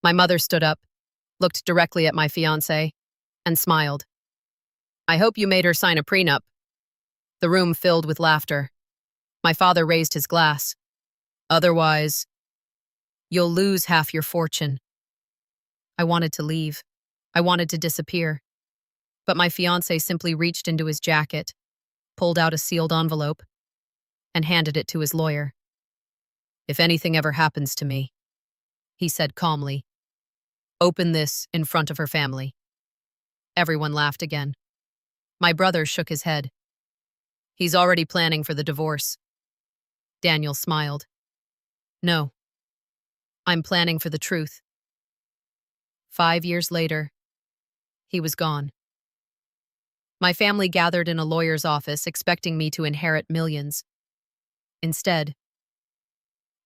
My mother stood up, looked directly at my fiancé, and smiled. I hope you made her sign a prenup. The room filled with laughter. My father raised his glass. Otherwise, you'll lose half your fortune. I wanted to leave. I wanted to disappear. But my fiancé simply reached into his jacket, pulled out a sealed envelope, and handed it to his lawyer. If anything ever happens to me, he said calmly, open this in front of her family. Everyone laughed again. My brother shook his head. He's already planning for the divorce. Daniel smiled. No, I'm planning for the truth. 5 years later, he was gone. My family gathered in a lawyer's office expecting me to inherit millions. Instead,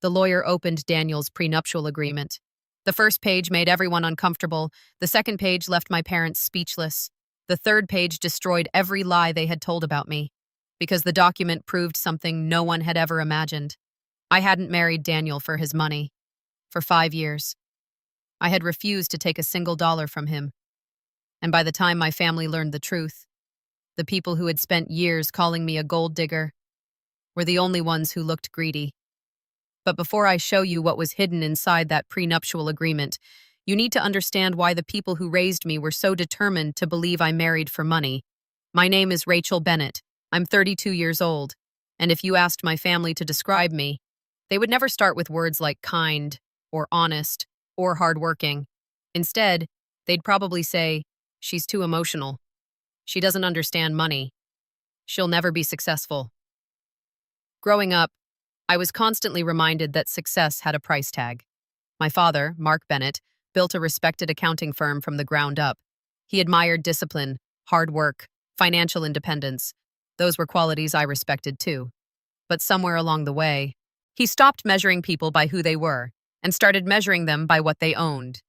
the lawyer opened Daniel's prenuptial agreement. The first page made everyone uncomfortable. The second page left my parents speechless. The third page destroyed every lie they had told about me, because the document proved something no one had ever imagined. I hadn't married Daniel for his money. For 5 years, I had refused to take a single dollar from him. And by the time my family learned the truth, the people who had spent years calling me a gold digger were the only ones who looked greedy. But before I show you what was hidden inside that prenuptial agreement, you need to understand why the people who raised me were so determined to believe I married for money. My name is Rachel Bennett. I'm 32 years old, and if you asked my family to describe me, they would never start with words like kind, or honest, or hardworking. Instead, they'd probably say, she's too emotional. She doesn't understand money. She'll never be successful. Growing up, I was constantly reminded that success had a price tag. My father, Mark Bennett, built a respected accounting firm from the ground up. He admired discipline, hard work, financial independence. Those were qualities I respected too. But somewhere along the way, he stopped measuring people by who they were and started measuring them by what they owned.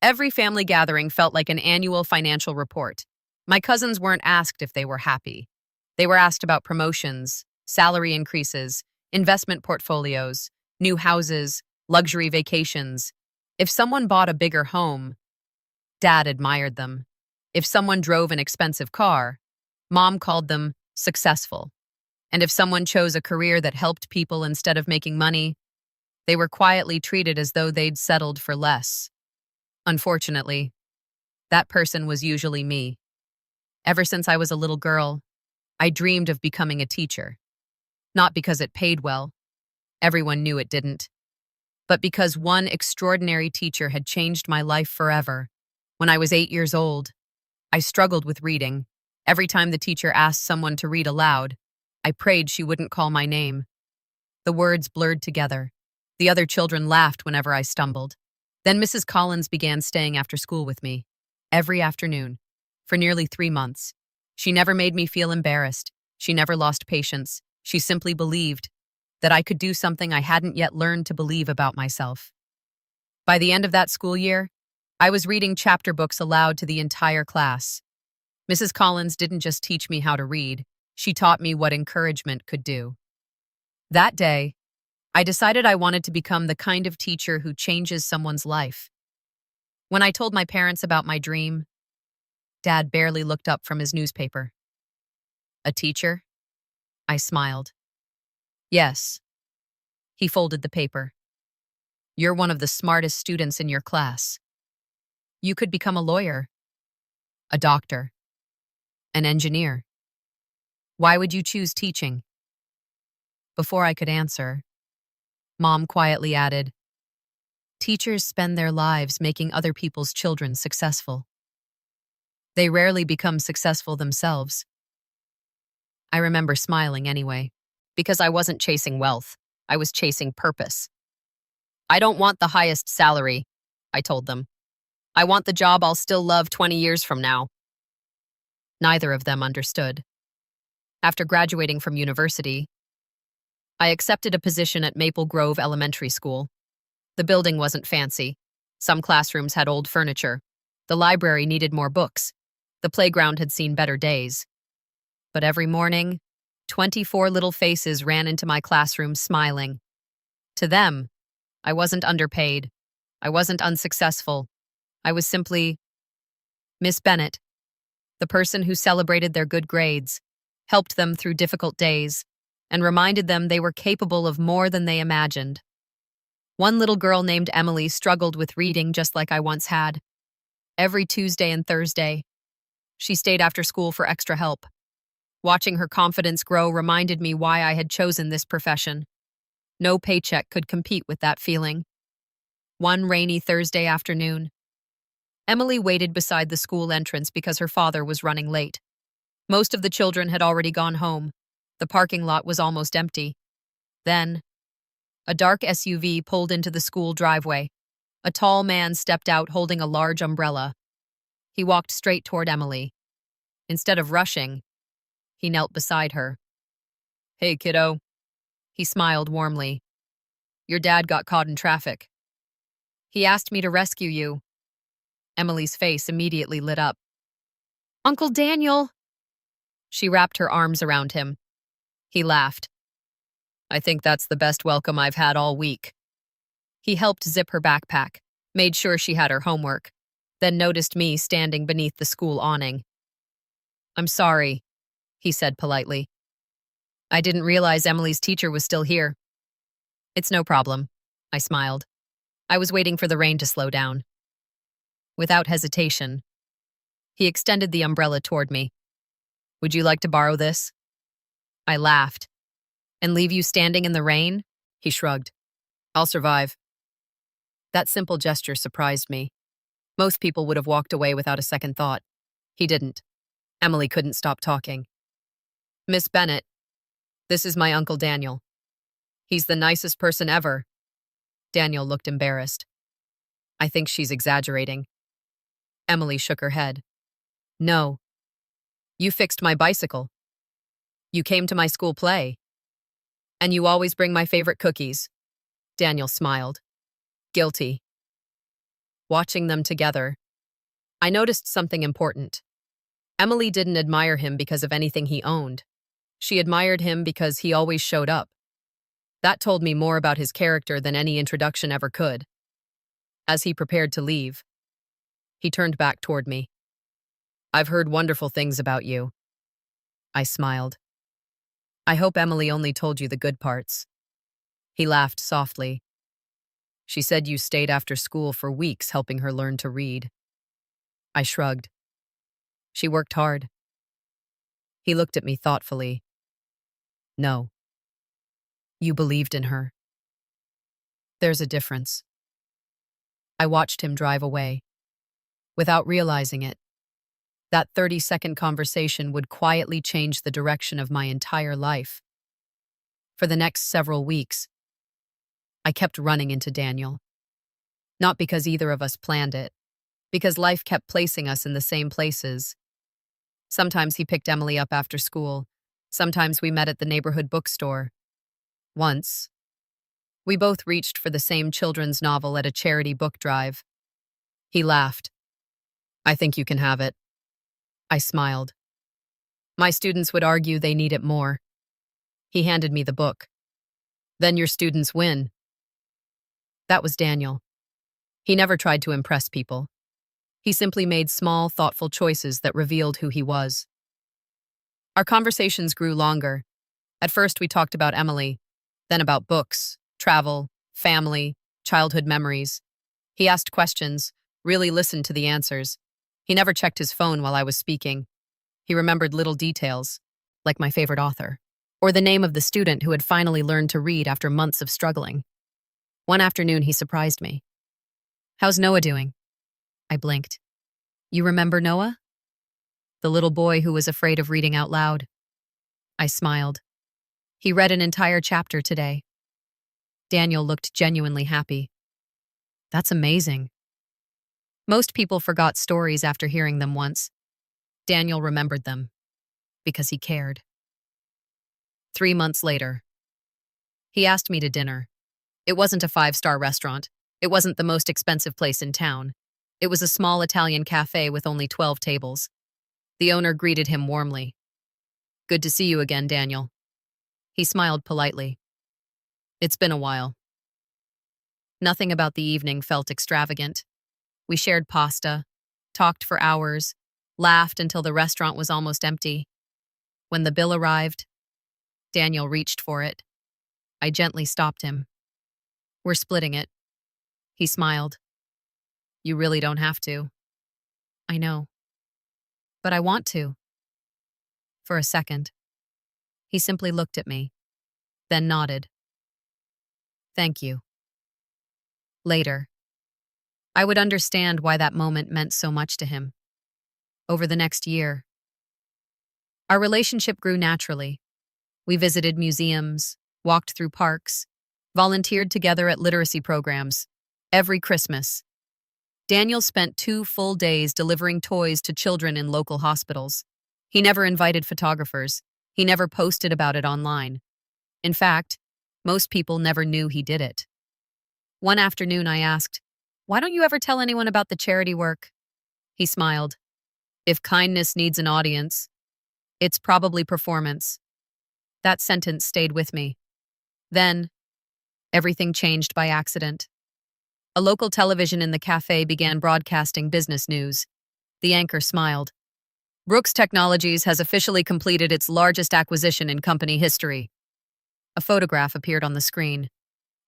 Every family gathering felt like an annual financial report. My cousins weren't asked if they were happy. They were asked about promotions, salary increases, investment portfolios, new houses, luxury vacations. If someone bought a bigger home, Dad admired them. If someone drove an expensive car, Mom called them successful. And if someone chose a career that helped people instead of making money, they were quietly treated as though they'd settled for less. Unfortunately, that person was usually me. Ever since I was a little girl, I dreamed of becoming a teacher. Not because it paid well, everyone knew it didn't, but because one extraordinary teacher had changed my life forever. When I was 8 years old, I struggled with reading. Every time the teacher asked someone to read aloud, I prayed she wouldn't call my name. The words blurred together. The other children laughed whenever I stumbled. Then Mrs. Collins began staying after school with me, every afternoon, for nearly 3 months. She never made me feel embarrassed. She never lost patience. She simply believed that I could do something I hadn't yet learned to believe about myself. By the end of that school year, I was reading chapter books aloud to the entire class. Mrs. Collins didn't just teach me how to read, she taught me what encouragement could do. That day, I decided I wanted to become the kind of teacher who changes someone's life. When I told my parents about my dream, Dad barely looked up from his newspaper. A teacher? I smiled. Yes. He folded the paper. You're one of the smartest students in your class. You could become a lawyer, a doctor, an engineer. Why would you choose teaching? Before I could answer, Mom quietly added, teachers spend their lives making other people's children successful. They rarely become successful themselves. I remember smiling anyway, because I wasn't chasing wealth. I was chasing purpose. I don't want the highest salary, I told them. I want the job I'll still love 20 years from now. Neither of them understood. After graduating from university, I accepted a position at Maple Grove Elementary School. The building wasn't fancy. Some classrooms had old furniture. The library needed more books. The playground had seen better days. But every morning, 24 little faces ran into my classroom smiling. To them, I wasn't underpaid. I wasn't unsuccessful. I was simply Miss Bennet, the person who celebrated their good grades, helped them through difficult days, and reminded them they were capable of more than they imagined. One little girl named Emily struggled with reading just like I once had. Every Tuesday and Thursday, she stayed after school for extra help. Watching her confidence grow reminded me why I had chosen this profession. No paycheck could compete with that feeling. One rainy Thursday afternoon, Emily waited beside the school entrance because her father was running late. Most of the children had already gone home. The parking lot was almost empty. Then, a dark SUV pulled into the school driveway. A tall man stepped out holding a large umbrella. He walked straight toward Emily. Instead of rushing, he knelt beside her. "Hey, kiddo." He smiled warmly. "Your dad got caught in traffic. He asked me to rescue you." Emily's face immediately lit up. "Uncle Daniel!" She wrapped her arms around him. He laughed. "I think that's the best welcome I've had all week." He helped zip her backpack, made sure she had her homework, then noticed me standing beneath the school awning. "I'm sorry," he said politely. "I didn't realize Emily's teacher was still here." "It's no problem," I smiled. I was waiting for the rain to slow down. Without hesitation, he extended the umbrella toward me. "Would you like to borrow this?" I laughed. "And leave you standing in the rain?" He shrugged. "I'll survive." That simple gesture surprised me. Most people would have walked away without a second thought. He didn't. Emily couldn't stop talking. "Miss Bennet, this is my Uncle Daniel. He's the nicest person ever." Daniel looked embarrassed. "I think she's exaggerating." Emily shook her head. "No. You fixed my bicycle. You came to my school play. And you always bring my favorite cookies." Daniel smiled. Guilty. Watching them together, I noticed something important. Emily didn't admire him because of anything he owned. She admired him because he always showed up. That told me more about his character than any introduction ever could. As he prepared to leave, he turned back toward me. "I've heard wonderful things about you." I smiled. "I hope Emily only told you the good parts." He laughed softly. "She said you stayed after school for weeks helping her learn to read." I shrugged. "She worked hard." He looked at me thoughtfully. "No. You believed in her. There's a difference." I watched him drive away. Without realizing it, that 30-second conversation would quietly change the direction of my entire life. For the next several weeks, I kept running into Daniel. Not because either of us planned it, because life kept placing us in the same places. Sometimes he picked Emily up after school. Sometimes we met at the neighborhood bookstore. Once, we both reached for the same children's novel at a charity book drive. He laughed. "I think you can have it." I smiled. "My students would argue they need it more." He handed me the book. "Then your students win." That was Daniel. He never tried to impress people. He simply made small, thoughtful choices that revealed who he was. Our conversations grew longer. At first, we talked about Emily, then about books, travel, family, childhood memories. He asked questions, really listened to the answers. He never checked his phone while I was speaking. He remembered little details, like my favorite author, or the name of the student who had finally learned to read after months of struggling. One afternoon, he surprised me. "How's Noah doing?" I blinked. "You remember Noah?" "The little boy who was afraid of reading out loud." I smiled. "He read an entire chapter today." Daniel looked genuinely happy. "That's amazing." Most people forgot stories after hearing them once. Daniel remembered them because he cared. 3 months later, he asked me to dinner. It wasn't a 5-star restaurant. It wasn't the most expensive place in town. It was a small Italian cafe with only 12 tables. The owner greeted him warmly. "Good to see you again, Daniel." He smiled politely. "It's been a while." Nothing about the evening felt extravagant. We shared pasta, talked for hours, laughed until the restaurant was almost empty. When the bill arrived, Daniel reached for it. I gently stopped him. "We're splitting it." He smiled. "You really don't have to." "I know. But I want to." For a second, he simply looked at me, then nodded. "Thank you." Later, I would understand why that moment meant so much to him. Over the next year, our relationship grew naturally. We visited museums, walked through parks, volunteered together at literacy programs. Every Christmas, Daniel spent 2 full days delivering toys to children in local hospitals. He never invited photographers. He never posted about it online. In fact, most people never knew he did it. One afternoon I asked, "Why don't you ever tell anyone about the charity work?" He smiled. "If kindness needs an audience, it's probably performance." That sentence stayed with me. Then, everything changed by accident. A local television in the cafe began broadcasting business news. The anchor smiled. "Brooks Technologies has officially completed its largest acquisition in company history." A photograph appeared on the screen.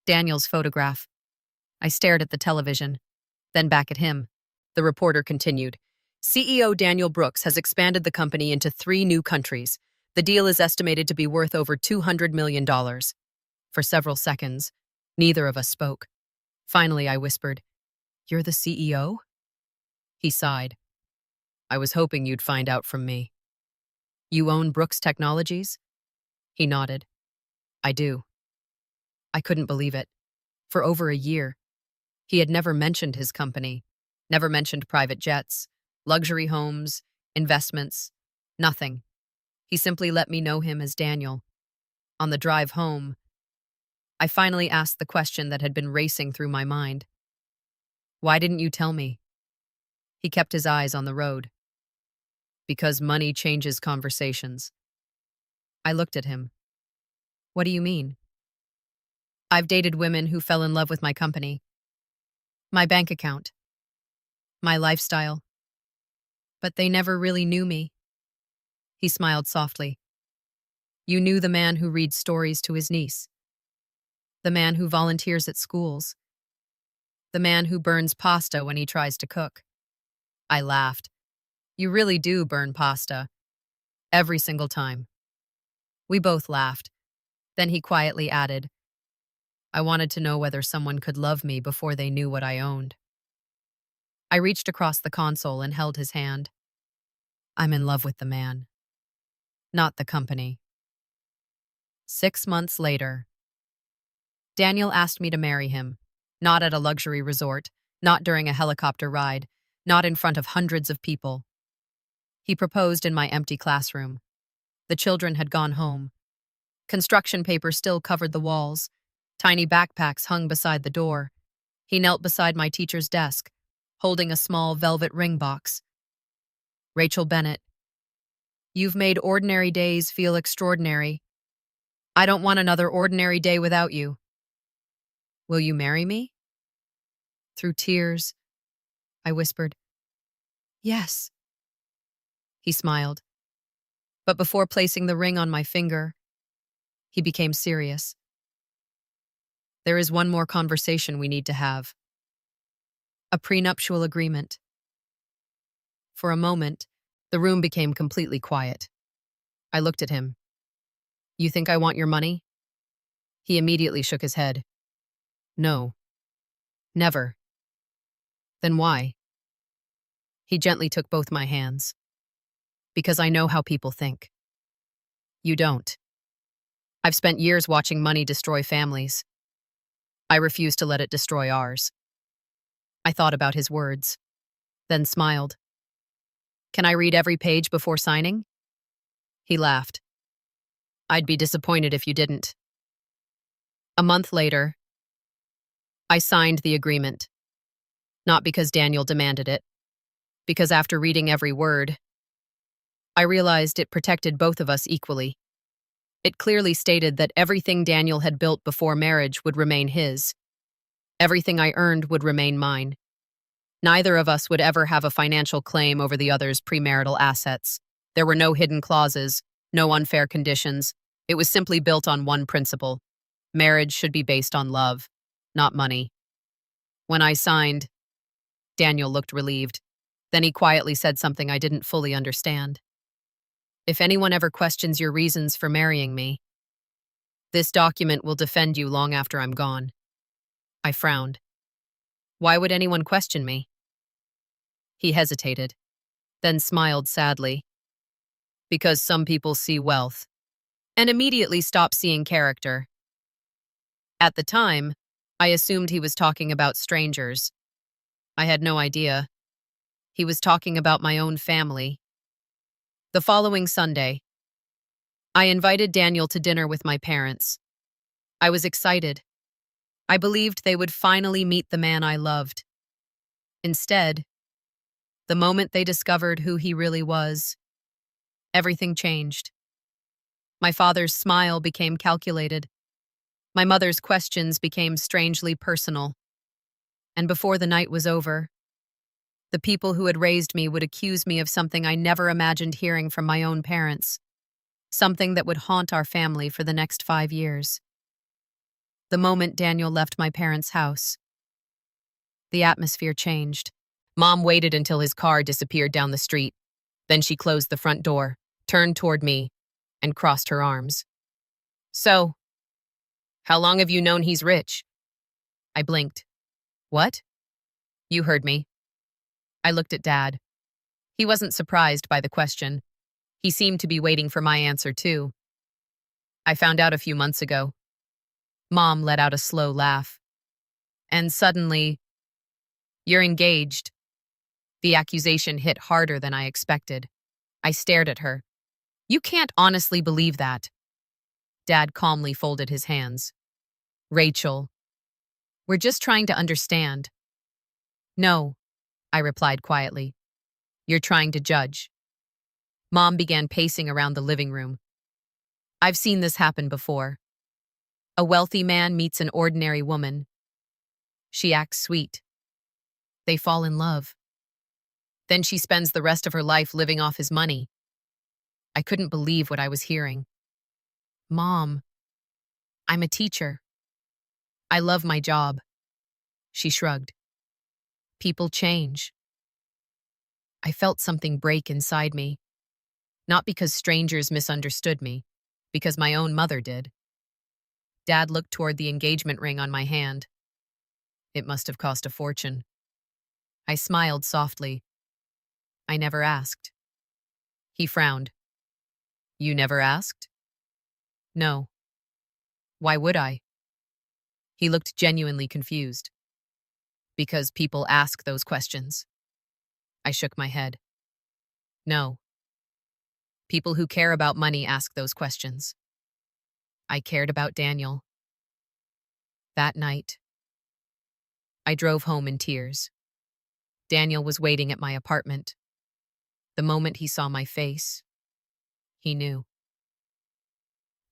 Daniel's photograph. I stared at the television, then back at him. The reporter continued. "CEO Daniel Brooks has expanded the company into 3 new countries. The deal is estimated to be worth over $200 million. For several seconds, neither of us spoke. Finally, I whispered, "You're the CEO?" He sighed. "I was hoping you'd find out from me." "You own Brooks Technologies?" He nodded. "I do." I couldn't believe it. For over a year, he had never mentioned his company, never mentioned private jets, luxury homes, investments, nothing. He simply let me know him as Daniel. On the drive home, I finally asked the question that had been racing through my mind. "Why didn't you tell me?" He kept his eyes on the road. "Because money changes conversations." I looked at him. "What do you mean?" "I've dated women who fell in love with my company, my bank account, my lifestyle. But they never really knew me." He smiled softly. "You knew the man who reads stories to his niece, the man who volunteers at schools, the man who burns pasta when he tries to cook." I laughed. "You really do burn pasta. Every single time." We both laughed. Then he quietly added, "I wanted to know whether someone could love me before they knew what I owned." I reached across the console and held his hand. "I'm in love with the man, not the company." 6 months later, Daniel asked me to marry him. Not at a luxury resort, not during a helicopter ride, not in front of hundreds of people. He proposed in my empty classroom. The children had gone home. Construction paper still covered the walls. Tiny backpacks hung beside the door. He knelt beside my teacher's desk, holding a small velvet ring box. "Rachel Bennett, you've made ordinary days feel extraordinary. I don't want another ordinary day without you. Will you marry me?" Through tears, I whispered, "Yes." He smiled. But before placing the ring on my finger, he became serious. "There is one more conversation we need to have. A prenuptial agreement." For a moment, the room became completely quiet. I looked at him. "You think I want your money?" He immediately shook his head. "No. Never." "Then why?" He gently took both my hands. "Because I know how people think. You don't. I've spent years watching money destroy families. I refuse to let it destroy ours." I thought about his words, then smiled. "Can I read every page before signing?" He laughed. "I'd be disappointed if you didn't." A month later, I signed the agreement. Not because Daniel demanded it, because after reading every word, I realized it protected both of us equally. It clearly stated that everything Daniel had built before marriage would remain his. Everything I earned would remain mine. Neither of us would ever have a financial claim over the other's premarital assets. There were no hidden clauses, no unfair conditions. It was simply built on one principle. Marriage should be based on love, not money. When I signed, Daniel looked relieved. Then he quietly said something I didn't fully understand. If anyone ever questions your reasons for marrying me, this document will defend you long after I'm gone. I frowned. Why would anyone question me? He hesitated, then smiled sadly. Because some people see wealth and immediately stop seeing character. At the time, I assumed he was talking about strangers. I had no idea. He was talking about my own family. The following Sunday, I invited Daniel to dinner with my parents. I was excited. I believed they would finally meet the man I loved. Instead, the moment they discovered who he really was, everything changed. My father's smile became calculated. My mother's questions became strangely personal. And before the night was over, the people who had raised me would accuse me of something I never imagined hearing from my own parents, something that would haunt our family for the next 5 years. The moment Daniel left my parents' house, the atmosphere changed. Mom waited until his car disappeared down the street. Then she closed the front door, turned toward me, and crossed her arms. So, how long have you known he's rich? I blinked. What? You heard me. I looked at Dad. He wasn't surprised by the question. He seemed to be waiting for my answer, too. I found out a few months ago. Mom let out a slow laugh. And suddenly, you're engaged. The accusation hit harder than I expected. I stared at her. You can't honestly believe that. Dad calmly folded his hands. Rachel, we're just trying to understand. No, I replied quietly. You're trying to judge. Mom began pacing around the living room. I've seen this happen before. A wealthy man meets an ordinary woman. She acts sweet. They fall in love. Then she spends the rest of her life living off his money. I couldn't believe what I was hearing. Mom, I'm a teacher. I love my job. She shrugged. People change. I felt something break inside me. Not because strangers misunderstood me, because my own mother did. Dad looked toward the engagement ring on my hand. It must have cost a fortune. I smiled softly. I never asked. He frowned. You never asked? No. Why would I? He looked genuinely confused. Because people ask those questions. I shook my head. No. People who care about money ask those questions. I cared about Daniel. That night, I drove home in tears. Daniel was waiting at my apartment. The moment he saw my face, he knew.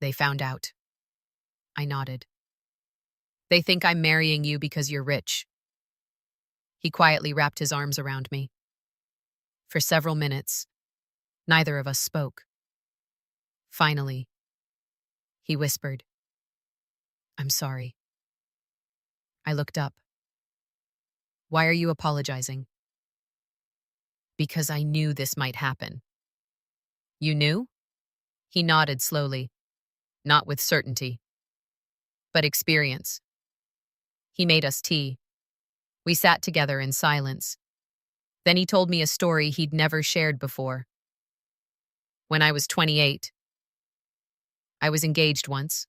They found out. I nodded. They think I'm marrying you because you're rich. He quietly wrapped his arms around me. For several minutes, neither of us spoke. Finally, he whispered, I'm sorry. I looked up. Why are you apologizing? Because I knew this might happen. You knew? He nodded slowly, not with certainty, but experience. He made us tea. We sat together in silence. Then he told me a story he'd never shared before. When I was 28, I was engaged once.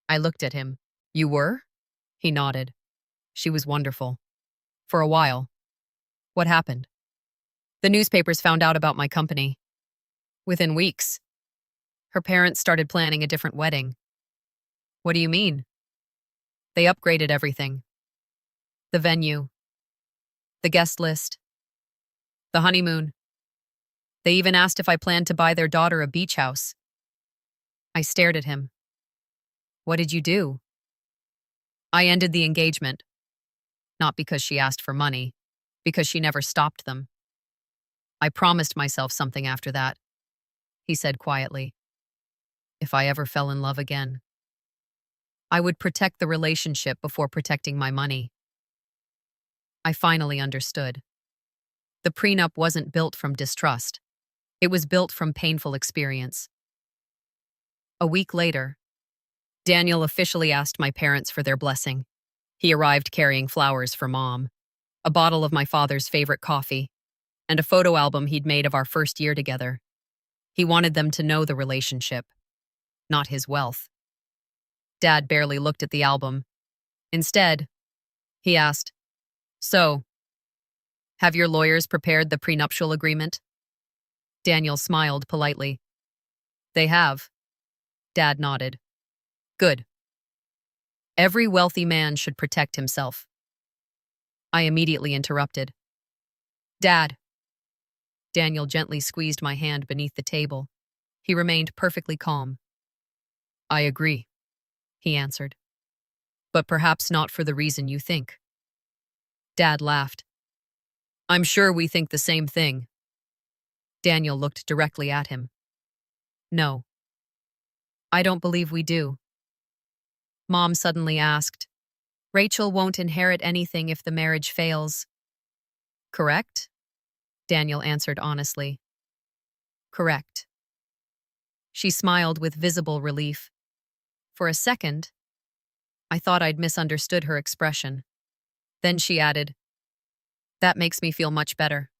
I looked at him. You were? He nodded. She was wonderful. For a while. What happened? The newspapers found out about my company. Within weeks, her parents started planning a different wedding. What do you mean? They upgraded everything. The venue. The guest list. The honeymoon. They even asked if I planned to buy their daughter a beach house. I stared at him. What did you do? I ended the engagement. not because she asked for money, because she never stopped them. I promised myself something after that, he said quietly. If I ever fell in love again, I would protect the relationship before protecting my money. I finally understood. The prenup wasn't built from distrust. It was built from painful experience. A week later, Daniel officially asked my parents for their blessing. He arrived carrying flowers for Mom, a bottle of my father's favorite coffee, and a photo album he'd made of our first year together. He wanted them to know the relationship, not his wealth. Dad barely looked at the album. Instead, he asked, "So, have your lawyers prepared the prenuptial agreement?" Daniel smiled politely. "They have." Dad nodded. "Good. Every wealthy man should protect himself." I immediately interrupted. "Dad." Daniel gently squeezed my hand beneath the table. He remained perfectly calm. "I agree," he answered. "But perhaps not for the reason you think." Dad laughed. "I'm sure we think the same thing." Daniel looked directly at him. "No. I don't believe we do." Mom suddenly asked, "Rachel won't inherit anything if the marriage fails." "Correct?" Daniel answered honestly. "Correct." She smiled with visible relief. For a second, I thought I'd misunderstood her expression. Then she added, "That makes me feel much better."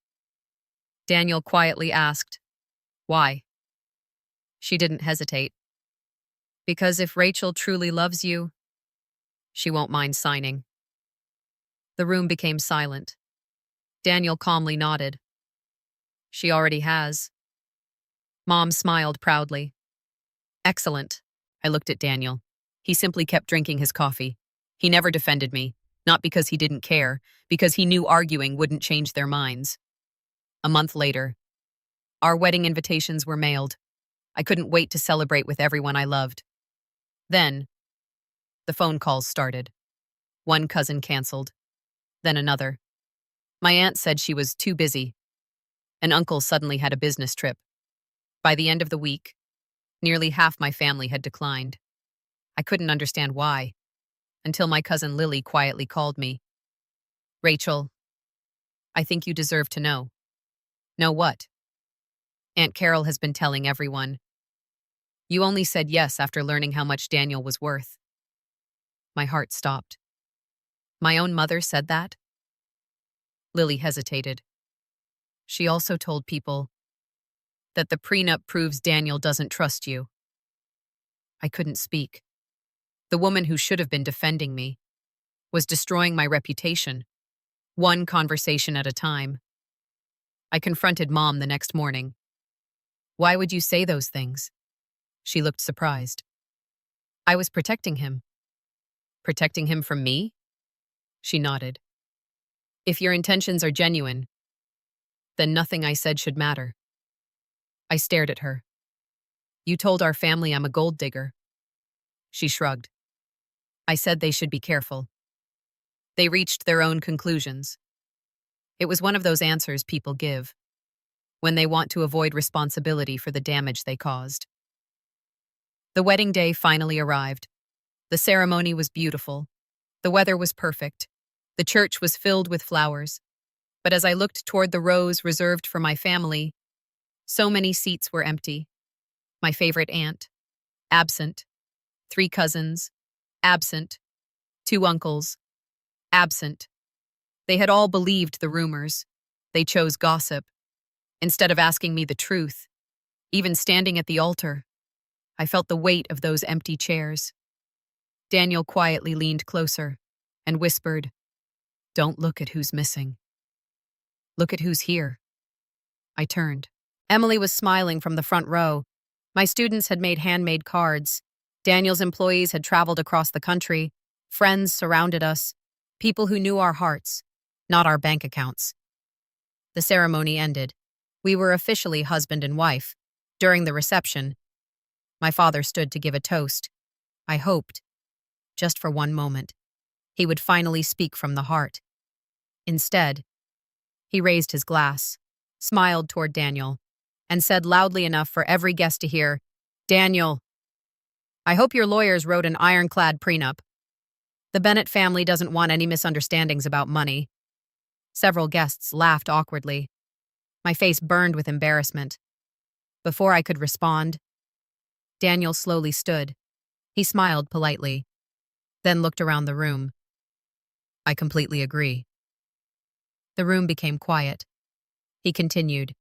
Daniel quietly asked, "Why?" She didn't hesitate. "Because if Rachel truly loves you, she won't mind signing." The room became silent. Daniel calmly nodded. "She already has." Mom smiled proudly. "Excellent." I looked at Daniel. He simply kept drinking his coffee. He never defended me, not because he didn't care, because he knew arguing wouldn't change their minds. A month later, our wedding invitations were mailed. I couldn't wait to celebrate with everyone I loved. Then, the phone calls started. One cousin canceled, then another. My aunt said she was too busy. An uncle suddenly had a business trip. By the end of the week, nearly half my family had declined. I couldn't understand why, until my cousin Lily quietly called me. "Rachel, I think you deserve to know." "Know what?" "Aunt Carol has been telling everyone. You only said yes after learning how much Daniel was worth." My heart stopped. My own mother said that? Lily hesitated. "She also told people that the prenup proves Daniel doesn't trust you." I couldn't speak. The woman who should have been defending me was destroying my reputation, one conversation at a time. I confronted Mom the next morning. "Why would you say those things?" She looked surprised. "I was protecting him." "Protecting him from me?" She nodded. "If your intentions are genuine, then nothing I said should matter." I stared at her. "You told our family I'm a gold digger." She shrugged. "I said they should be careful. They reached their own conclusions." It was one of those answers people give when they want to avoid responsibility for the damage they caused. The wedding day finally arrived. The ceremony was beautiful. The weather was perfect. The church was filled with flowers. But as I looked toward the rows reserved for my family, so many seats were empty. My favorite aunt, absent. 3 cousins, absent. 2 uncles, absent. They had all believed the rumors. They chose gossip, instead of asking me the truth. Even standing at the altar, I felt the weight of those empty chairs. Daniel quietly leaned closer and whispered, "Don't look at who's missing. Look at who's here." I turned. Emily was smiling from the front row. My students had made handmade cards. Daniel's employees had traveled across the country. Friends surrounded us, people who knew our hearts, not our bank accounts. The ceremony ended. We were officially husband and wife. During the reception, my father stood to give a toast. I hoped, just for one moment, he would finally speak from the heart. Instead, he raised his glass, smiled toward Daniel, and said loudly enough for every guest to hear, "Daniel, I hope your lawyers wrote an ironclad prenup. The Bennett family doesn't want any misunderstandings about money." Several guests laughed awkwardly. My face burned with embarrassment. Before I could respond, Daniel slowly stood. He smiled politely, then looked around the room. "I completely agree." The room became quiet. He continued,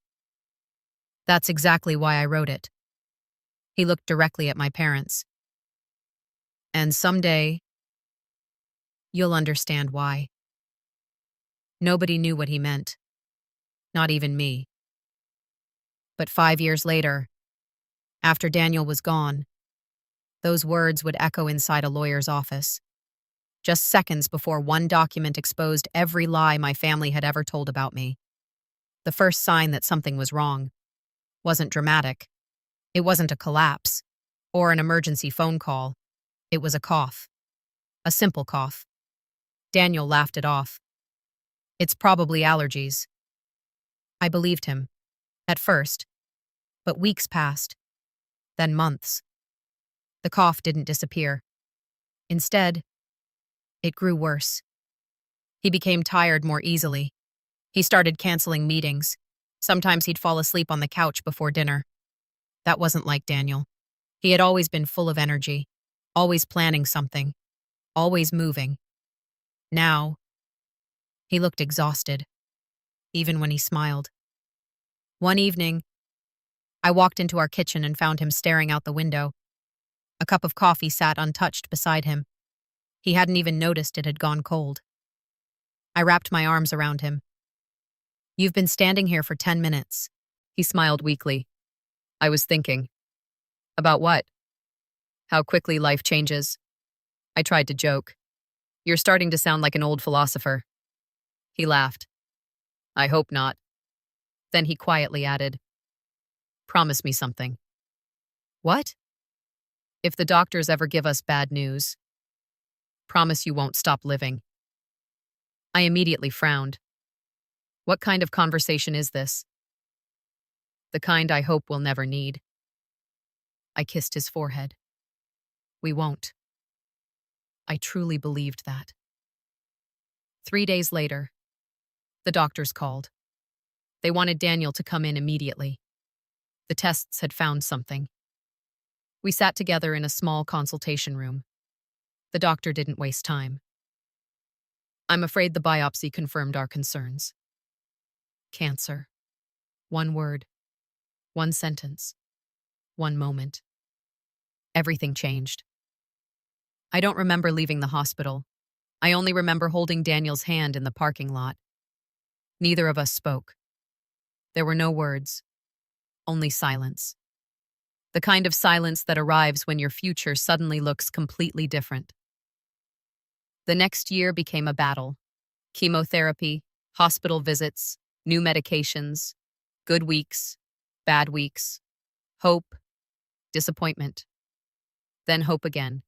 "That's exactly why I wrote it." He looked directly at my parents. "And someday, you'll understand why." Nobody knew what he meant. Not even me. But 5 years later, after Daniel was gone, those words would echo inside a lawyer's office, just seconds before one document exposed every lie my family had ever told about me. The first sign that something was wrong wasn't dramatic. It wasn't a collapse or an emergency phone call. It was a cough. A simple cough. Daniel laughed it off. "It's probably allergies." I believed him, at first, but weeks passed, then months. The cough didn't disappear. Instead, it grew worse. He became tired more easily. He started canceling meetings. Sometimes he'd fall asleep on the couch before dinner. That wasn't like Daniel. He had always been full of energy, always planning something, always moving. Now, he looked exhausted, even when he smiled. One evening, I walked into our kitchen and found him staring out the window. A cup of coffee sat untouched beside him. He hadn't even noticed it had gone cold. I wrapped my arms around him. "You've been standing here for 10 minutes. He smiled weakly. "I was thinking." "About what?" "How quickly life changes." I tried to joke. "You're starting to sound like an old philosopher." He laughed. "I hope not." Then he quietly added, "Promise me something." "What?" "If the doctors ever give us bad news, promise you won't stop living." I immediately frowned. What kind of conversation is this? The kind I hope we'll never need. I kissed his forehead. We won't. I truly believed that. 3 days later, the doctors called. They wanted Daniel to come in immediately. The tests had found something. We sat together in a small consultation room. The doctor didn't waste time. "I'm afraid the biopsy confirmed our concerns." Cancer. One word. One sentence. One moment. Everything changed. I don't remember leaving the hospital. I only remember holding Daniel's hand in the parking lot. Neither of us spoke. There were no words, only silence. The kind of silence that arrives when your future suddenly looks completely different. The next year became a battle. Chemotherapy, hospital visits, new medications, good weeks, bad weeks, hope, disappointment. Then hope again.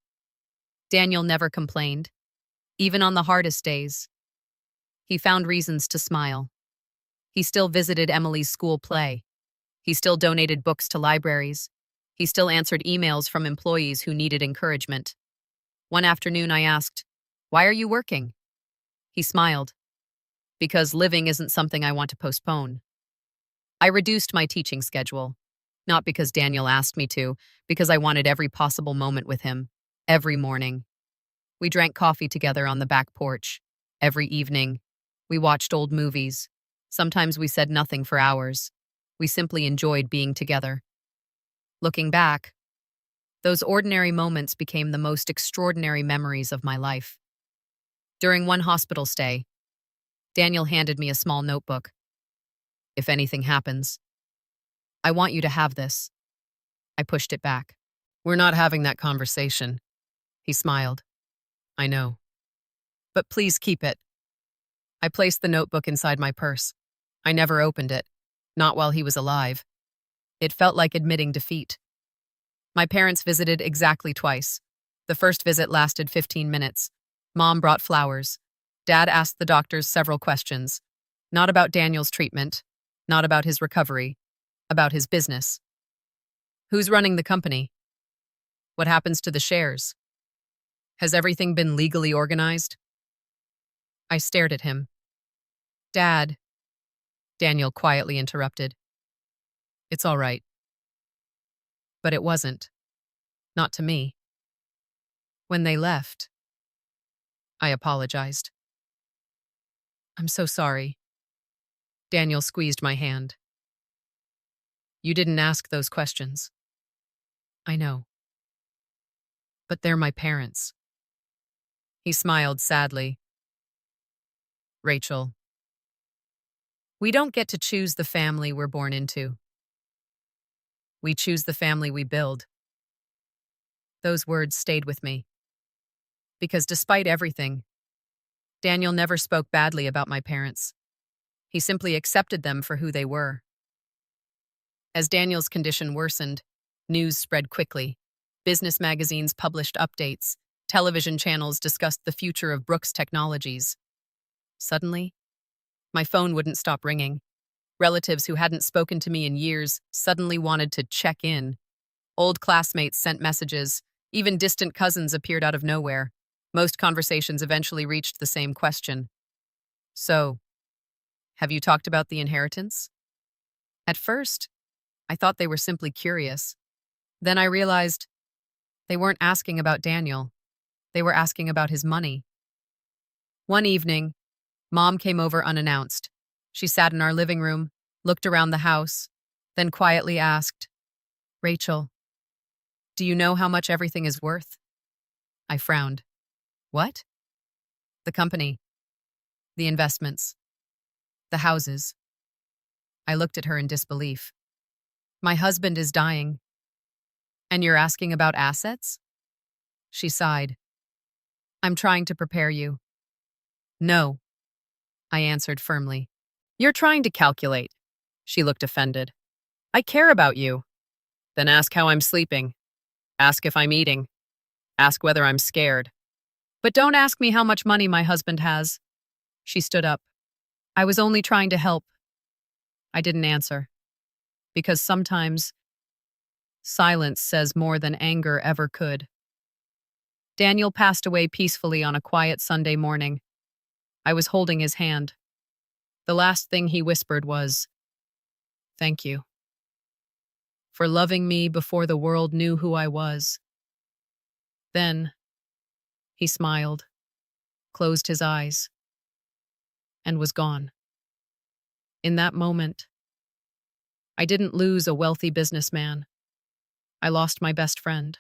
Daniel never complained, even on the hardest days. He found reasons to smile. He still visited Emily's school play. He still donated books to libraries. He still answered emails from employees who needed encouragement. One afternoon I asked, "Why are you working?" He smiled. "Because living isn't something I want to postpone." I reduced my teaching schedule, not because Daniel asked me to, because I wanted every possible moment with him, every morning. We drank coffee together on the back porch. Every evening, we watched old movies. Sometimes we said nothing for hours. We simply enjoyed being together. Looking back, those ordinary moments became the most extraordinary memories of my life. During one hospital stay, Daniel handed me a small notebook. "If anything happens, I want you to have this." I pushed it back. "We're not having that conversation." He smiled. "I know. But please keep it." I placed the notebook inside my purse. I never opened it, not while he was alive. It felt like admitting defeat. My parents visited exactly twice. The first visit lasted 15 minutes. Mom brought flowers. Dad asked the doctors several questions. Not about Daniel's treatment, not about his recovery, about his business. Who's running the company? What happens to the shares? Has everything been legally organized? I stared at him. Dad, Daniel quietly interrupted. It's all right. But it wasn't. Not to me. When they left, I apologized. I'm so sorry. Daniel squeezed my hand. You didn't ask those questions. I know. But they're my parents. He smiled sadly. Rachel, we don't get to choose the family we're born into. We choose the family we build. Those words stayed with me. Because despite everything, Daniel never spoke badly about my parents. He simply accepted them for who they were. As Daniel's condition worsened, news spread quickly. Business magazines published updates. Television channels discussed the future of Brooks Technologies. Suddenly, my phone wouldn't stop ringing. Relatives who hadn't spoken to me in years suddenly wanted to check in. Old classmates sent messages. Even distant cousins appeared out of nowhere. Most conversations eventually reached the same question. So, have you talked about the inheritance? At first, I thought they were simply curious. Then I realized they weren't asking about Daniel. They were asking about his money. One evening, Mom came over unannounced. She sat in our living room, looked around the house, then quietly asked, Rachel, do you know how much everything is worth? I frowned. What? The company. The investments. The houses. I looked at her in disbelief. My husband is dying. And you're asking about assets? She sighed. I'm trying to prepare you. No, I answered firmly. You're trying to calculate. She looked offended. I care about you. Then ask how I'm sleeping. Ask if I'm eating. Ask whether I'm scared. But don't ask me how much money my husband has. She stood up. I was only trying to help. I didn't answer. Because sometimes silence says more than anger ever could. Daniel passed away peacefully on a quiet Sunday morning. I was holding his hand. The last thing he whispered was, "Thank you for loving me before the world knew who I was." Then he smiled, closed his eyes, and was gone. In that moment, I didn't lose a wealthy businessman. I lost my best friend.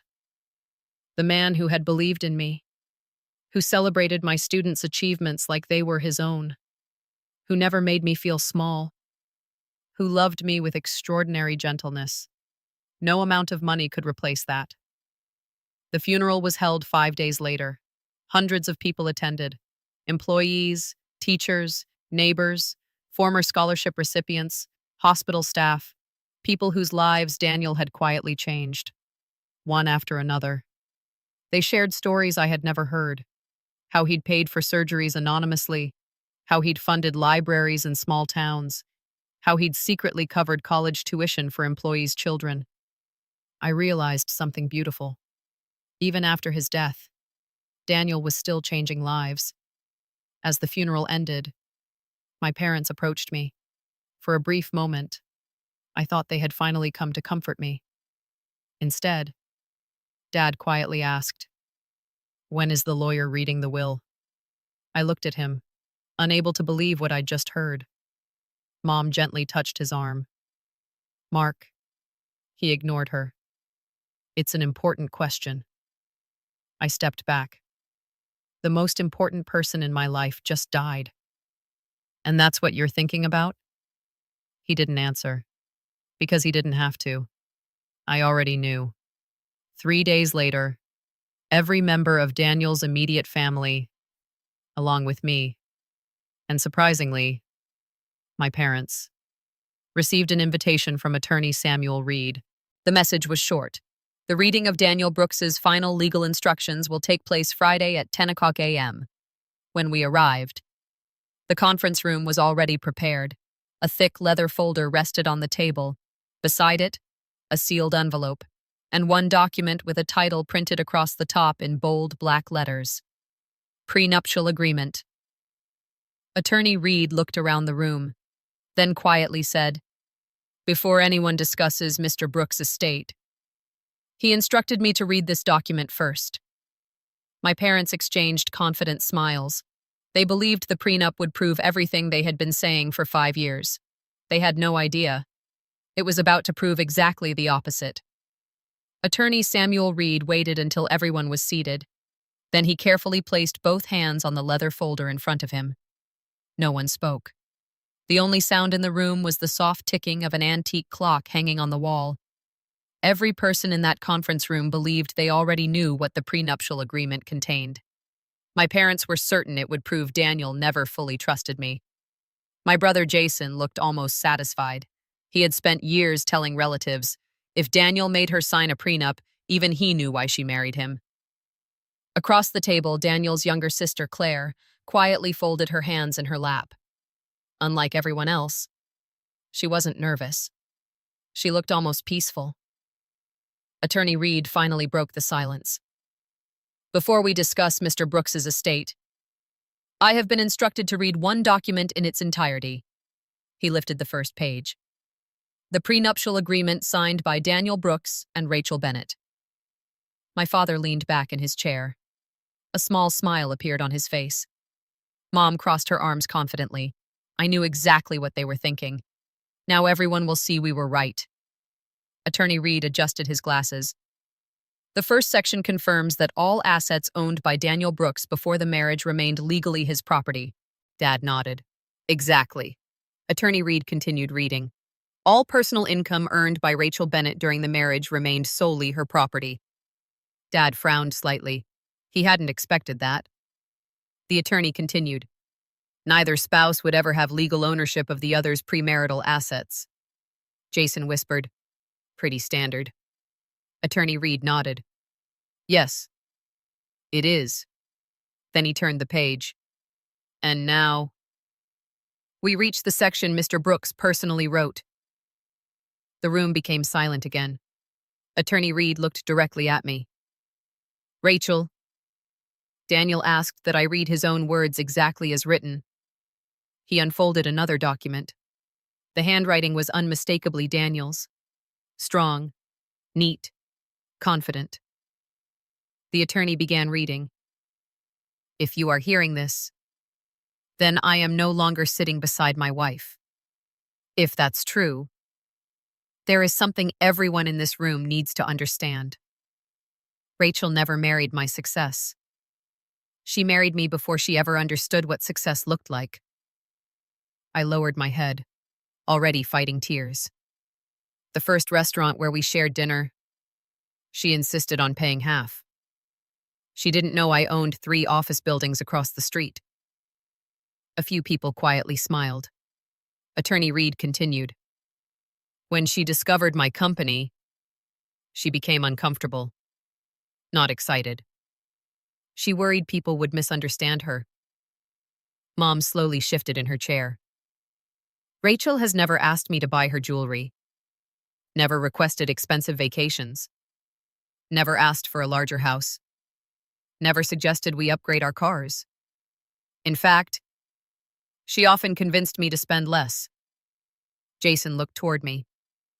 The man who had believed in me, who celebrated my students' achievements like they were his own, who never made me feel small, who loved me with extraordinary gentleness. No amount of money could replace that. The funeral was held 5 days later. Hundreds of people attended. Employees, teachers, neighbors, former scholarship recipients, hospital staff, people whose lives Daniel had quietly changed, one after another. They shared stories I had never heard. How he'd paid for surgeries anonymously, how he'd funded libraries in small towns, how he'd secretly covered college tuition for employees' children. I realized something beautiful. Even after his death, Daniel was still changing lives. As the funeral ended, my parents approached me. For a brief moment, I thought they had finally come to comfort me. Instead, Dad quietly asked, "When is the lawyer reading the will?" I looked at him, unable to believe what I'd just heard. Mom gently touched his arm. "Mark," he ignored her. "It's an important question." I stepped back. The most important person in my life just died. "And that's what you're thinking about?" He didn't answer, because he didn't have to. I already knew. 3 days later, every member of Daniel's immediate family, along with me, and surprisingly, my parents, received an invitation from attorney Samuel Reed. The message was short. The reading of Daniel Brooks's final legal instructions will take place Friday at 10 o'clock a.m. When we arrived, The conference room was already prepared. A thick leather folder rested on the table. Beside it, a sealed envelope, and one document with a title printed across the top in bold black letters. Prenuptial Agreement. Attorney Reed looked around the room, then quietly said, "Before anyone discusses Mr. Brooks' estate, he instructed me to read this document first." My parents exchanged confident smiles. They believed the prenup would prove everything they had been saying for 5 years. They had no idea. It was about to prove exactly the opposite. Attorney Samuel Reed waited until everyone was seated. Then he carefully placed both hands on the leather folder in front of him. No one spoke. The only sound in the room was the soft ticking of an antique clock hanging on the wall. Every person in that conference room believed they already knew what the prenuptial agreement contained. My parents were certain it would prove Daniel never fully trusted me. My brother Jason looked almost satisfied. He had spent years telling relatives, if Daniel made her sign a prenup, even he knew why she married him. Across the table, Daniel's younger sister, Claire, quietly folded her hands in her lap. Unlike everyone else, she wasn't nervous. She looked almost peaceful. Attorney Reed finally broke the silence. "Before we discuss Mr. Brooks's estate, I have been instructed to read one document in its entirety." He lifted the first page. "The prenuptial agreement signed by Daniel Brooks and Rachel Bennett." My father leaned back in his chair. A small smile appeared on his face. Mom crossed her arms confidently. I knew exactly what they were thinking. Now everyone will see we were right. Attorney Reed adjusted his glasses. "The first section confirms that all assets owned by Daniel Brooks before the marriage remained legally his property." Dad nodded. "Exactly." Attorney Reed continued reading. "All personal income earned by Rachel Bennett during the marriage remained solely her property." Dad frowned slightly. He hadn't expected that. The attorney continued. "Neither spouse would ever have legal ownership of the other's premarital assets." Jason whispered, "Pretty standard." Attorney Reed nodded. "Yes, it is." Then he turned the page. "And now we reach the section Mr. Brooks personally wrote." The room became silent again. Attorney Reed looked directly at me. "Rachel," Daniel asked that I read his own words exactly as written. He unfolded another document. The handwriting was unmistakably Daniel's. Strong, neat, confident. The attorney began reading. "If you are hearing this, then I am no longer sitting beside my wife. If that's true, there is something everyone in this room needs to understand. Rachel never married my success. She married me before she ever understood what success looked like." I lowered my head, already fighting tears. "The first restaurant where we shared dinner, she insisted on paying half. She didn't know I owned 3 office buildings across the street." A few people quietly smiled. Attorney Reed continued. "When she discovered my company, she became uncomfortable, not excited. She worried people would misunderstand her." Mom slowly shifted in her chair. "Rachel has never asked me to buy her jewelry, never requested expensive vacations, never asked for a larger house, never suggested we upgrade our cars. In fact, she often convinced me to spend less." Jason looked toward me.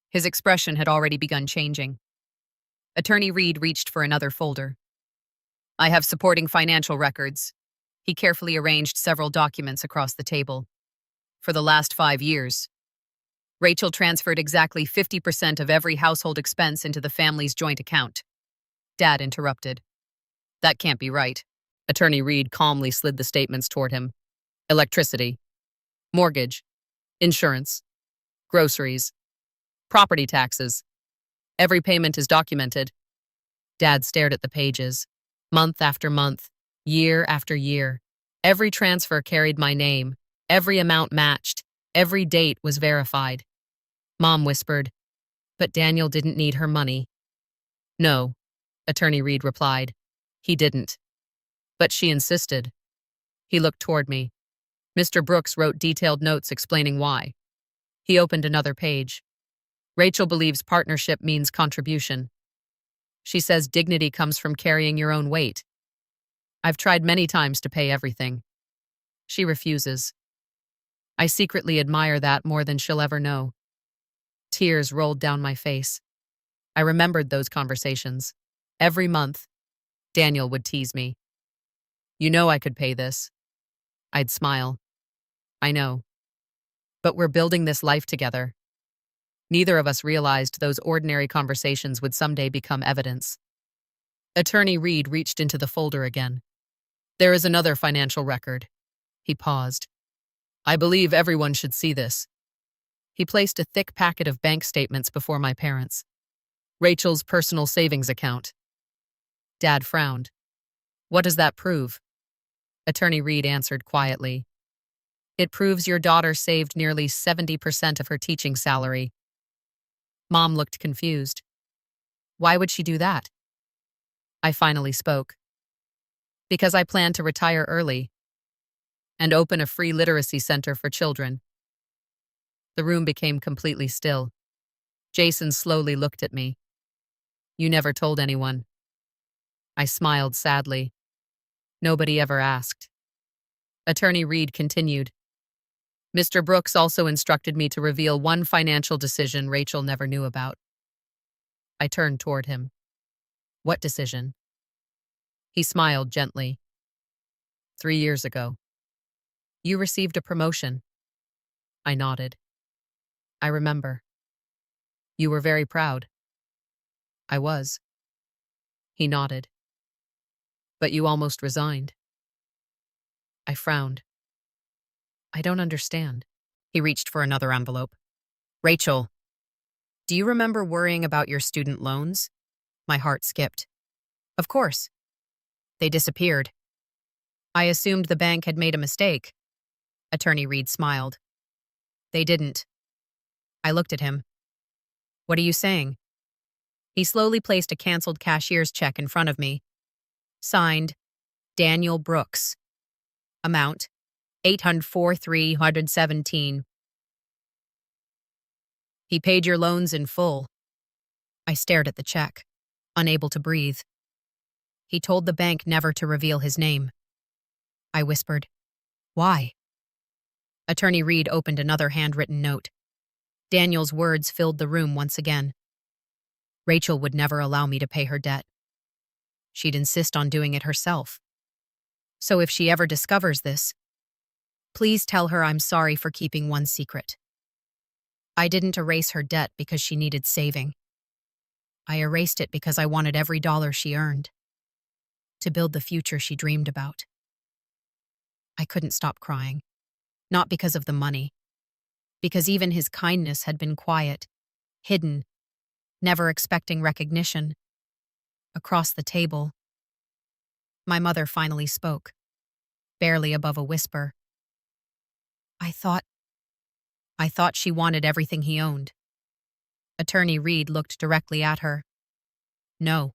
His expression had already begun changing. Attorney Reed reached for another folder. "I have supporting financial records." He carefully arranged several documents across the table. "For the last 5 years, Rachel transferred exactly 50% of every household expense into the family's joint account." Dad interrupted. "That can't be right." Attorney Reed calmly slid the statements toward him. "Electricity, mortgage, insurance, groceries, property taxes. Every payment is documented." Dad stared at the pages. Month after month, year after year. Every transfer carried my name. Every amount matched. Every date was verified. Mom whispered, "But Daniel didn't need her money." "No," Attorney Reed replied. "He didn't. But she insisted." He looked toward me. Mr. Brooks wrote detailed notes explaining why. He opened another page. Rachel believes partnership means contribution. She says dignity comes from carrying your own weight. I've tried many times to pay everything. She refuses. I secretly admire that more than she'll ever know. Tears rolled down my face. I remembered those conversations. Every month, Daniel would tease me. You know I could pay this. I'd smile. I know. But we're building this life together. Neither of us realized those ordinary conversations would someday become evidence. Attorney Reed reached into the folder again. There is another financial record. He paused. I believe everyone should see this. He placed a thick packet of bank statements before my parents. Rachel's personal savings account. Dad frowned. What does that prove? Attorney Reed answered quietly. It proves your daughter saved nearly 70% of her teaching salary. Mom looked confused. Why would she do that? I finally spoke. Because I plan to retire early and open a free literacy center for children. The room became completely still. Jason slowly looked at me. You never told anyone. I smiled sadly. Nobody ever asked. Attorney Reed continued. Mr. Brooks also instructed me to reveal one financial decision Rachel never knew about. I turned toward him. What decision? He smiled gently. 3 years ago. You received a promotion. I nodded. I remember. You were very proud. I was. He nodded. But you almost resigned. I frowned. I don't understand. He reached for another envelope. Rachel, do you remember worrying about your student loans? My heart skipped. Of course. They disappeared. I assumed the bank had made a mistake. Attorney Reed smiled. They didn't. I looked at him. What are you saying? He slowly placed a canceled cashier's check in front of me. Signed, Daniel Brooks. Amount, $804,317. He paid your loans in full. I stared at the check, unable to breathe. He told the bank never to reveal his name. I whispered, Why? Attorney Reed opened another handwritten note. Daniel's words filled the room once again. Rachel would never allow me to pay her debt. She'd insist on doing it herself. So if she ever discovers this, please tell her I'm sorry for keeping one secret. I didn't erase her debt because she needed saving. I erased it because I wanted every dollar she earned, to build the future she dreamed about. I couldn't stop crying, not because of the money, because even his kindness had been quiet, hidden, never expecting recognition. Across the table, my mother finally spoke, barely above a whisper. I thought she wanted everything he owned. Attorney Reed looked directly at her. No.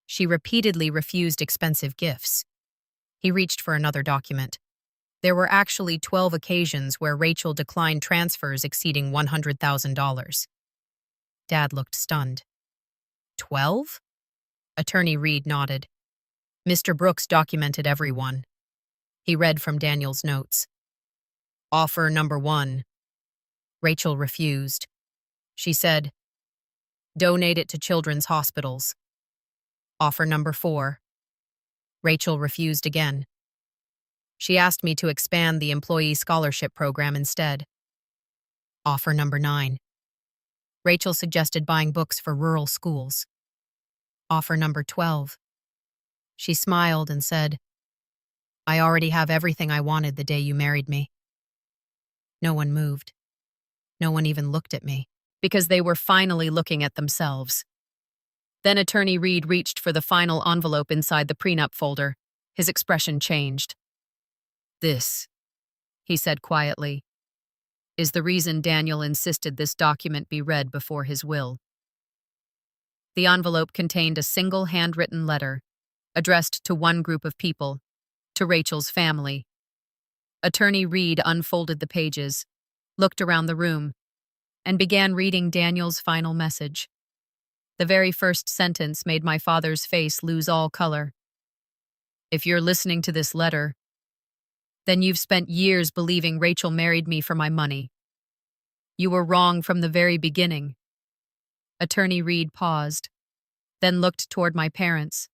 She repeatedly refused expensive gifts. He reached for another document. There were actually 12 occasions where Rachel declined transfers exceeding $100,000. Dad looked stunned. 12? Attorney Reed nodded. Mr. Brooks documented every one. He read from Daniel's notes. Offer number 1. Rachel refused. She said, donate it to children's hospitals. Offer number 4. Rachel refused again. She asked me to expand the employee scholarship program instead. Offer number 9. Rachel suggested buying books for rural schools. Offer number 12. She smiled and said, I already have everything I wanted the day you married me. No one moved. No one even looked at me, because they were finally looking at themselves. Then Attorney Reed reached for the final envelope inside the prenup folder. His expression changed. This, he said quietly, is the reason Daniel insisted this document be read before his will. The envelope contained a single handwritten letter, addressed to one group of people, to Rachel's family. Attorney Reed unfolded the pages, looked around the room, and began reading Daniel's final message. The very first sentence made my father's face lose all color. "If you're listening to this letter, then you've spent years believing Rachel married me for my money. You were wrong from the very beginning." Attorney Reed paused, then looked toward my parents.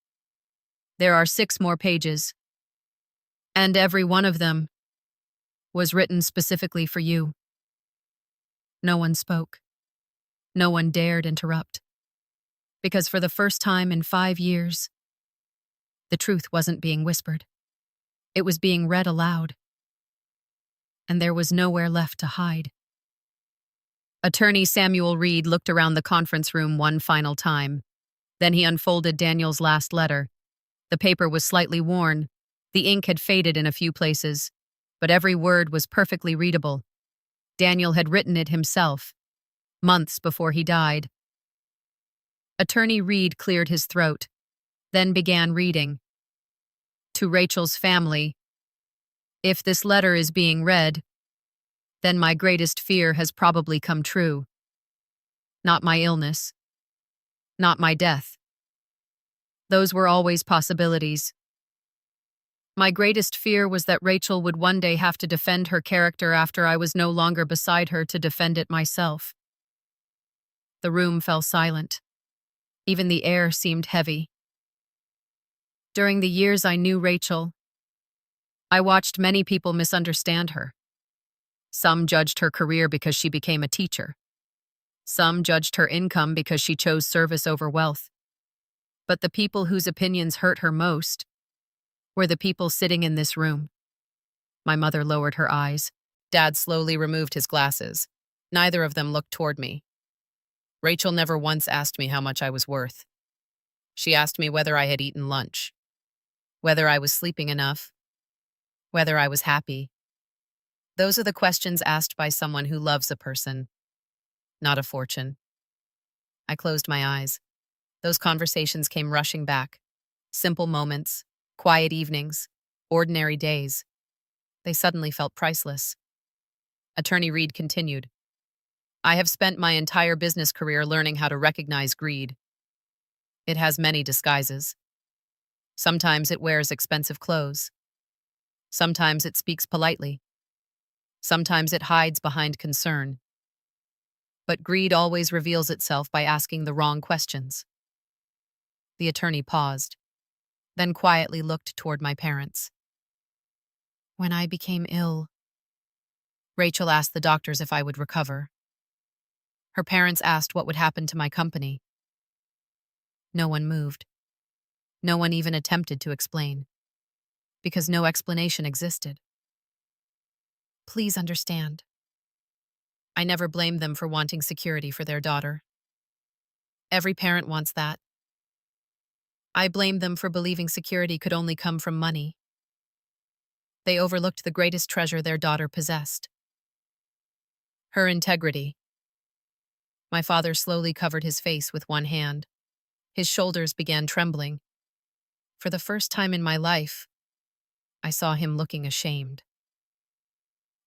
"There are 6 more pages, and every one of them was written specifically for you." No one spoke. No one dared interrupt. Because for the first time in 5 years, the truth wasn't being whispered. It was being read aloud. And there was nowhere left to hide. Attorney Samuel Reed looked around the conference room one final time. Then he unfolded Daniel's last letter. The paper was slightly worn. The ink had faded in a few places, but every word was perfectly readable. Daniel had written it himself, months before he died. Attorney Reed cleared his throat, then began reading. "To Rachel's family, if this letter is being read, then my greatest fear has probably come true. Not my illness. Not my death. Those were always possibilities. My greatest fear was that Rachel would one day have to defend her character after I was no longer beside her to defend it myself." The room fell silent. Even the air seemed heavy. During the years I knew Rachel, I watched many people misunderstand her. Some judged her career because she became a teacher. Some judged her income because she chose service over wealth. But the people whose opinions hurt her most were the people sitting in this room. My mother lowered her eyes. Dad slowly removed his glasses. Neither of them looked toward me. Rachel never once asked me how much I was worth. She asked me whether I had eaten lunch, whether I was sleeping enough, whether I was happy. Those are the questions asked by someone who loves a person, not a fortune. I closed my eyes. Those conversations came rushing back. Simple moments, quiet evenings, ordinary days. They suddenly felt priceless. Attorney Reed continued. "I have spent my entire business career learning how to recognize greed. It has many disguises. Sometimes it wears expensive clothes. Sometimes it speaks politely. Sometimes it hides behind concern. But greed always reveals itself by asking the wrong questions." The attorney paused, then quietly looked toward my parents. "When I became ill, Rachel asked the doctors if I would recover. Her parents asked what would happen to my company. No one moved. No one even attempted to explain, because no explanation existed. Please understand. I never blamed them for wanting security for their daughter. Every parent wants that. I blamed them for believing security could only come from money. They overlooked the greatest treasure their daughter possessed: her integrity." My father slowly covered his face with one hand. His shoulders began trembling. For the first time in my life, I saw him looking ashamed.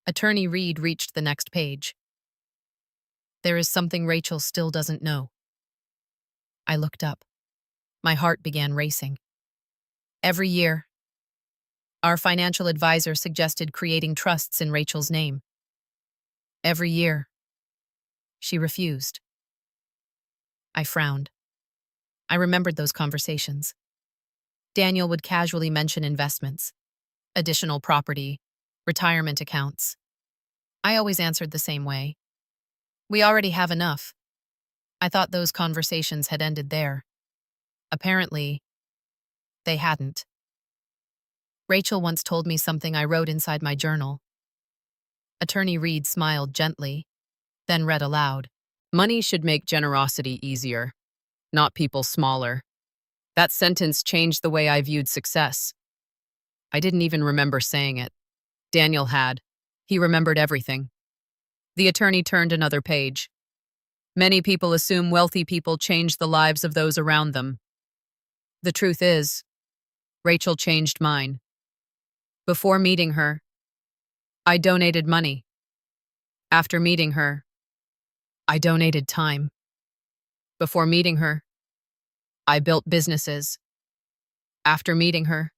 Attorney Reed reached the next page. "There is something Rachel still doesn't know." I looked up. My heart began racing. Every year, our financial advisor suggested creating trusts in Rachel's name. Every year, she refused. I frowned. I remembered those conversations. Daniel would casually mention investments, additional property, retirement accounts. I always answered the same way. "We already have enough." I thought those conversations had ended there. Apparently, they hadn't. Rachel once told me something I wrote inside my journal. Attorney Reed smiled gently, then read aloud. "Money should make generosity easier, not people smaller." That sentence changed the way I viewed success. I didn't even remember saying it. Daniel had. He remembered everything. The attorney turned another page. "Many people assume wealthy people change the lives of those around them. The truth is, Rachel changed mine. Before meeting her, I donated money. After meeting her, I donated time. Before meeting her, I built businesses. After meeting her,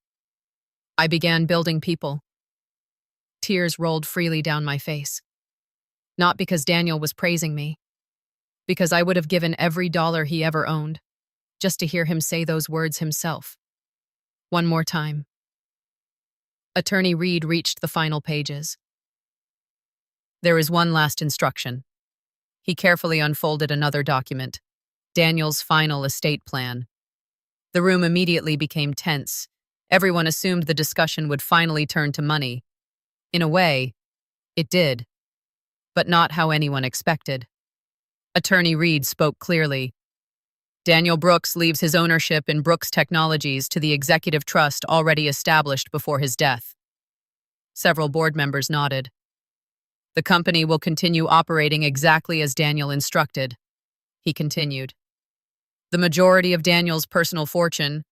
I began building people. Tears rolled freely down my face. Not because Daniel was praising me, because I would have given every dollar he ever owned, just to hear him say those words himself. One more time. Attorney Reed reached the final pages. There is one last instruction. He carefully unfolded another document, Daniel's final estate plan. The room immediately became tense. Everyone assumed the discussion would finally turn to money. In a way, it did, but not how anyone expected. Attorney Reed spoke clearly. Daniel Brooks leaves his ownership in Brooks Technologies to the executive trust already established before his death. Several board members nodded. The company will continue operating exactly as Daniel instructed, he continued. The majority of Daniel's personal fortune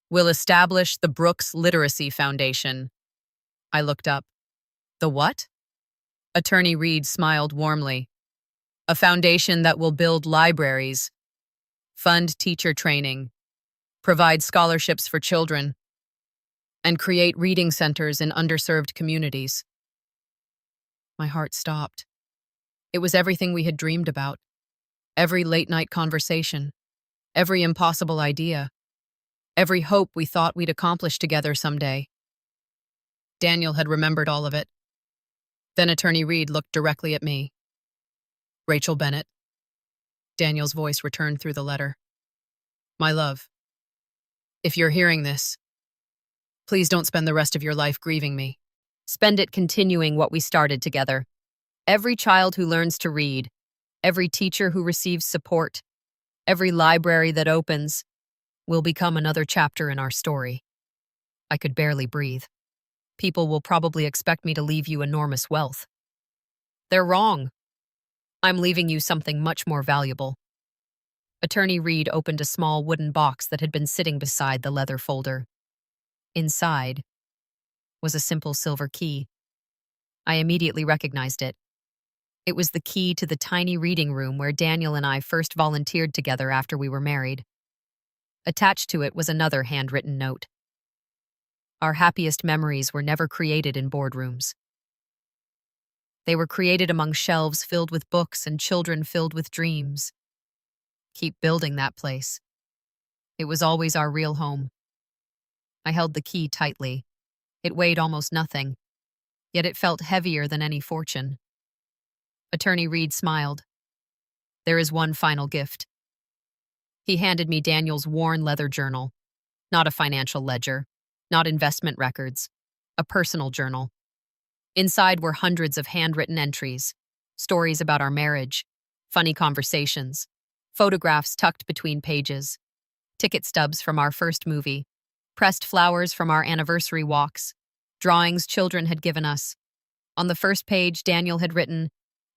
will establish the Brooks Literacy Foundation. I looked up. The what? Attorney Reed smiled warmly. A foundation that will build libraries, fund teacher training, provide scholarships for children, and create reading centers in underserved communities. My heart stopped. It was everything we had dreamed about. Every late-night conversation, every impossible idea, every hope we thought we'd accomplish together someday. Daniel had remembered all of it. Then Attorney Reed looked directly at me. Rachel Bennett. Daniel's voice returned through the letter. My love, if you're hearing this, please don't spend the rest of your life grieving me. Spend it continuing what we started together. Every child who learns to read, every teacher who receives support, every library that opens, will become another chapter in our story. I could barely breathe. People will probably expect me to leave you enormous wealth. They're wrong. I'm leaving you something much more valuable. Attorney Reed opened a small wooden box that had been sitting beside the leather folder. Inside was a simple silver key. I immediately recognized it. It was the key to the tiny reading room where Daniel and I first volunteered together after we were married. Attached to it was another handwritten note. Our happiest memories were never created in boardrooms. They were created among shelves filled with books and children filled with dreams. Keep building that place. It was always our real home. I held the key tightly. It weighed almost nothing, yet it felt heavier than any fortune. Attorney Reed smiled. There is one final gift. He handed me Daniel's worn leather journal, not a financial ledger, not investment records, a personal journal. Inside were hundreds of handwritten entries, stories about our marriage, funny conversations, photographs tucked between pages, ticket stubs from our first movie, pressed flowers from our anniversary walks, drawings children had given us. On the first page, Daniel had written,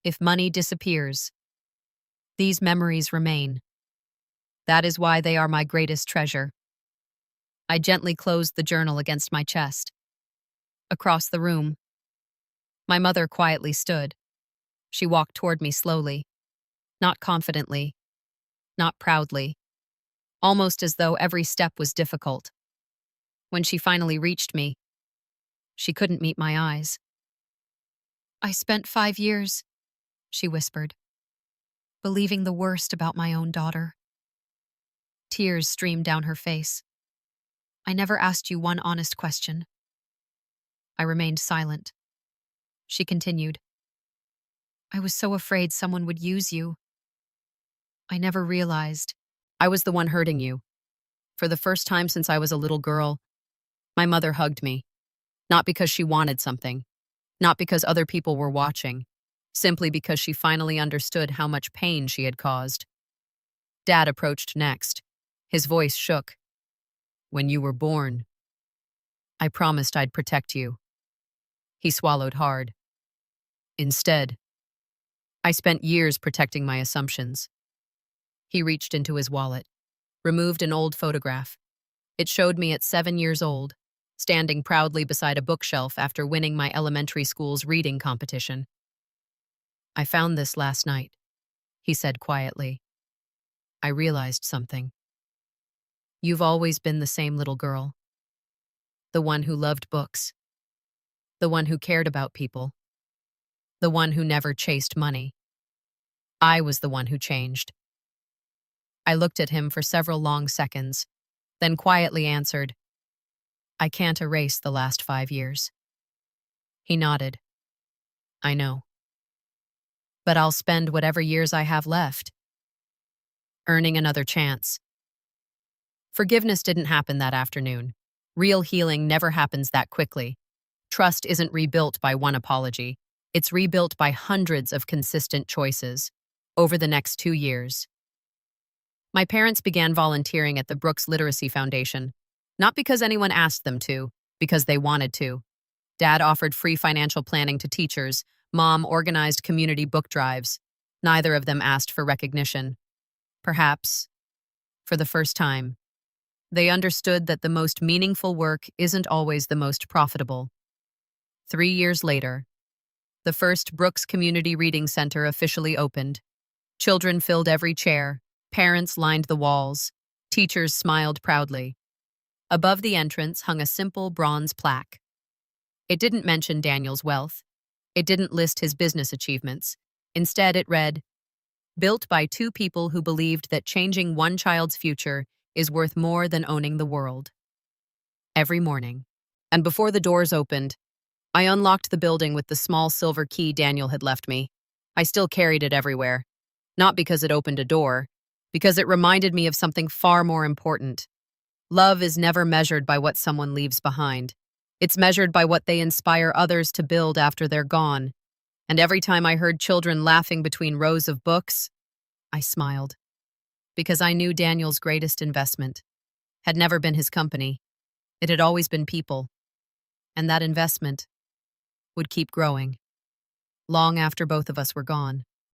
"If money disappears, these memories remain. That is why they are my greatest treasure." I gently closed the journal against my chest. Across the room, my mother quietly stood. She walked toward me slowly, not confidently, not proudly, almost as though every step was difficult. When she finally reached me, she couldn't meet my eyes. "I spent 5 years," she whispered, "believing the worst about my own daughter." Tears streamed down her face. "I never asked you one honest question." I remained silent. She continued, "I was so afraid someone would use you. I never realized I was the one hurting you. For the first time since I was a little girl, my mother hugged me, not because she wanted something, not because other people were watching, simply because she finally understood how much pain she had caused." Dad approached next. His voice shook. "When you were born, I promised I'd protect you." He swallowed hard. "Instead, I spent years protecting my assumptions." He reached into his wallet, removed an old photograph. It showed me at 7 years old, standing proudly beside a bookshelf after winning my elementary school's reading competition. "I found this last night," he said quietly. "I realized something. You've always been the same little girl. The one who loved books. The one who cared about people. The one who never chased money. I was the one who changed." I looked at him for several long seconds, then quietly answered, "I can't erase the last 5 years." He nodded. "I know. But I'll spend whatever years I have left, earning another chance." Forgiveness didn't happen that afternoon. Real healing never happens that quickly. Trust isn't rebuilt by one apology. It's rebuilt by hundreds of consistent choices over the next 2 years. My parents began volunteering at the Brooks Literacy Foundation, not because anyone asked them to, because they wanted to. Dad offered free financial planning to teachers. Mom organized community book drives. Neither of them asked for recognition. Perhaps, for the first time, they understood that the most meaningful work isn't always the most profitable. 3 years later, the first Brooks Community Reading Center officially opened. Children filled every chair, parents lined the walls, teachers smiled proudly. Above the entrance hung a simple bronze plaque. It didn't mention Daniel's wealth. It didn't list his business achievements. Instead, it read, "Built by two people who believed that changing one child's future is worth more than owning the world." Every morning, and before the doors opened, I unlocked the building with the small silver key Daniel had left me. I still carried it everywhere. Not because it opened a door, because it reminded me of something far more important. Love is never measured by what someone leaves behind. It's measured by what they inspire others to build after they're gone. And every time I heard children laughing between rows of books, I smiled. Because I knew Daniel's greatest investment had never been his company. It had always been people. And that investment would keep growing, long after both of us were gone.